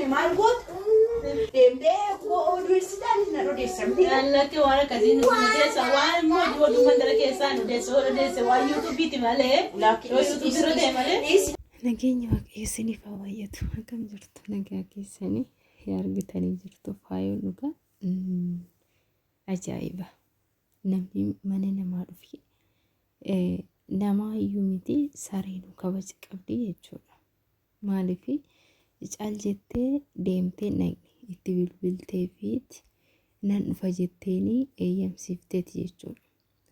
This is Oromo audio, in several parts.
Margot, universidad is not something. Allah ke wara kazini kunadesa wala mmoja wa dumandara ke sana desa wala desa wa YouTube biti male YouTube rote male nageenya waaqessanii faayatu akkam jirtu nagaa keessanii argitanii jirtu faayoon dhuga ajaa'iba namni mana namaa dhufi namaa iyyuu miti sareen kabaja qabdi jechuudha maaliif caal jettee deemtee naqni itti bilbiltee fiiti nan dhufa jetteeni eeyyamsiifteeti jechuudha.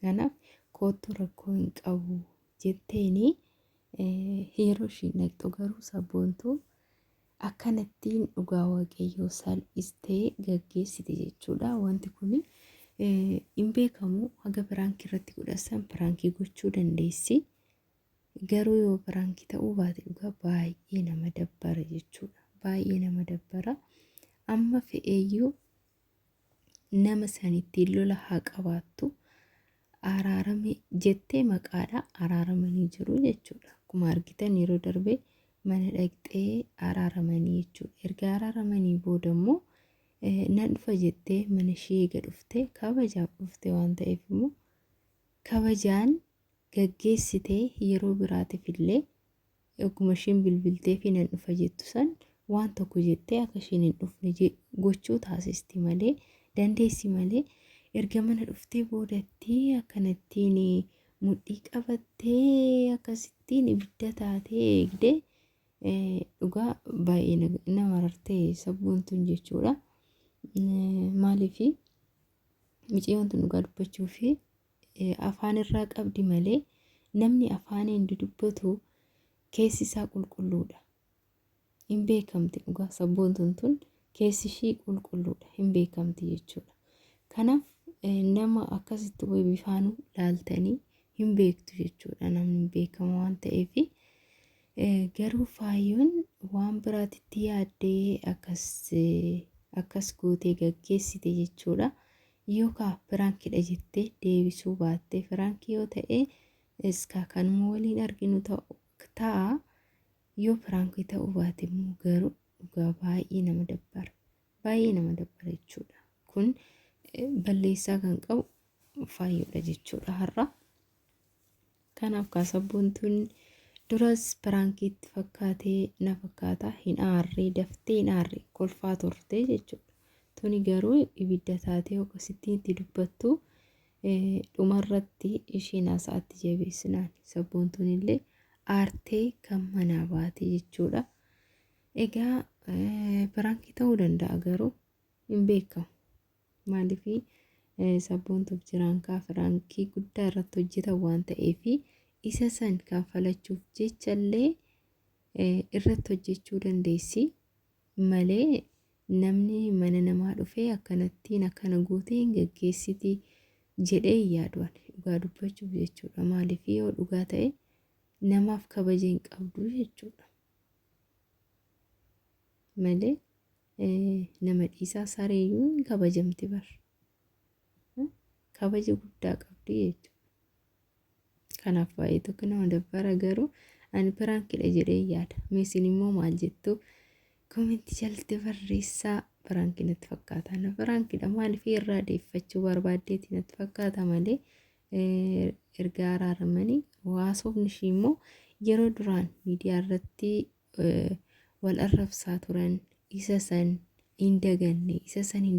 Kanaaf kootu rakkoo hin qabu jetteeni yeroo isheen naqxu garuu sabboontuu akkanattiin dhugaa waaqayyoo salphistee gaggeessite jechuudha. Wanti kun hin beekamu haga piraankii irratti godhasan piraankii gochuu dandeessi. Garuu yoo piraankii ta'uu baate dhugaa baay'ee nama dabbara jechuudha. Baay'ee nama dabbara. Amma fe'eeyyuu nama sanitti lola haa qabaattu araarame jettee maqaadha araaramanii jiru jechuudha. Akkuma argitan yeroo darbee mana dhaqxee araaramanii jechuudha. Erga araaramanii booda immoo nan dhufa jettee mana ishee eega dhuftee kabajaaf dhuftee waan ta'eef immoo kabajaan gaggeessitee yeroo biraatiif illee akkuma isheen bilbiltee fi nan dhufa jettu san waan tokko jettee akka isheen hin dhufne gochuu taasisti malee dandeessi malee erga mana dhuftee boodatti akkanattiin mudhii qabattee akkasittiin ibidda taatee eegdee dhugaa baay'ee nama rartee sabboontuun jechuudha. Maaliif miciyyoon tun dhugaa dubbachuu fi afaan irraa qabdi malee namni afaaniin dubbatu keessi isaa qulqulluudha. Hin beekamti dhugaa sabboontuun tun keessi ishii qulqulluudha hin beekamti jechuudha. Kanaaf nama akkasitti way bifaanuu laaltanii hin beektu jechuudha. Namni hin beekama waan ta'eef garuu faayyoon waan biraatitti yaaddee akkas gootee gaggeessite jechuudha. Yookaan piraankidha jettee deebisuu baatte piraankii yoo ta'e iskaa kanuma waliin arginu ta'a. Yoo piraankii ta'uu baate immoo garuu dhugaa baay'ee nama dabbara. Baay'ee nama dabbara jechuudha. Kun balleessaa kan qabu faayyoodha jechuudha har'a. Kanaaf sabboontuun duras piraankiitti fakkaatee na fakkaata hin aarree daftee hin aarree kolfaa turte jechuudha. Tuni garuu ibidda taatee akkasittiin itti dubbattu dhumarratti isheen haasa'atti jabeessinaan sabboontuun illee aartee kan manaa baate jechuudha. Egaa piraankii ta'uu danda'a garuu hin beekamu. Maaliif sabboontuuf jiraankaa piraankii guddaa irratti hojjetan waan ta'eef isa san kan falachuuf jechallee irratti hojjechuu dandeessi malee namni mana namaa dhufee akkanattiin akkana gootee hin gaggeessiti jedhee yaaduun dhugaa dubbachuuf jechuudha. Maaliif yoo dhugaa ta'e namaaf kabaja hin qabdu jechuudha. Malee nama dhiisaa sareeyyuu hin kabajamti bar. Kabaja guddaa qabdi jechuudha. Kanaaf baay'ee tokko nama dabbara garuu ani piraankidha jedhee yaada. Meesin immoo maal jettu koomenti jalatti barreessaa piraankii natti fakkaata. Na piraankidha maaliif irraa deeffachuu barbaaddeeti natti fakkaata malee erga araaramanii haasofni ishii immoo yeroo duraan miidiyaa irratti wal arrabsaa turan isa san hin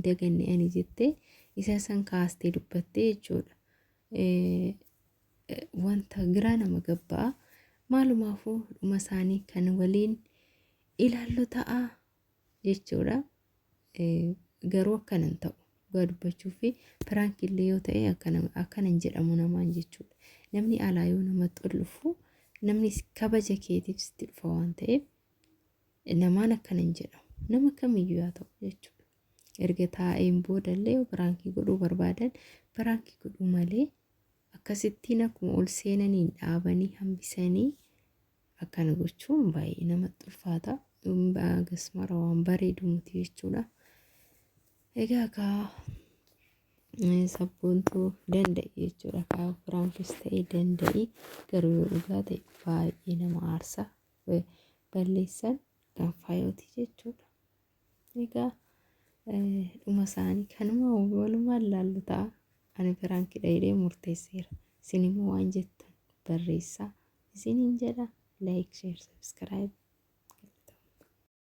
daganne ani jettee isa san kaastee dubbattee jechuudha. Wanta giraa nama gabbaa maalumaafuu dhuma isaanii kan waliin ilaallu ta'a jechuudha. Garuu akkanan ta'u dhugaa dubbachuu fi piraankiillee yoo ta'e akkanan jedhamu namaan jechuudha. Namni alaa yoo namatti ol dhufu namni kabaja keetiif sitti dhufa waan ta'eef namaan akkanan jedhamu nama kamiyyuu yaa ta'u jechuudha. Erga taa'een boodallee yoo piraankii godhuu barbaadan piraankii godhuu malee akkasittiin akkuma ol seenanii dhaabanii hambisanii akkana gochuun baay'ee namatti ulfaata. Gasmara waan bareedu miti jechuudha. Egaa sabboontuu danda'i jechuudha. Kaa piraankis ta'ee danda'i garuu yoo dhugaa ta'e baay'ee nama aarsa balleessan kan faayooti jechuudha. egaa dhuma isaanii kanuma walumaan laallu ta'a. Ani firaankidha jedhee murteesseera. Isin immoo waan jettan barreessaa isiniin jedha. Like, share, subscribe.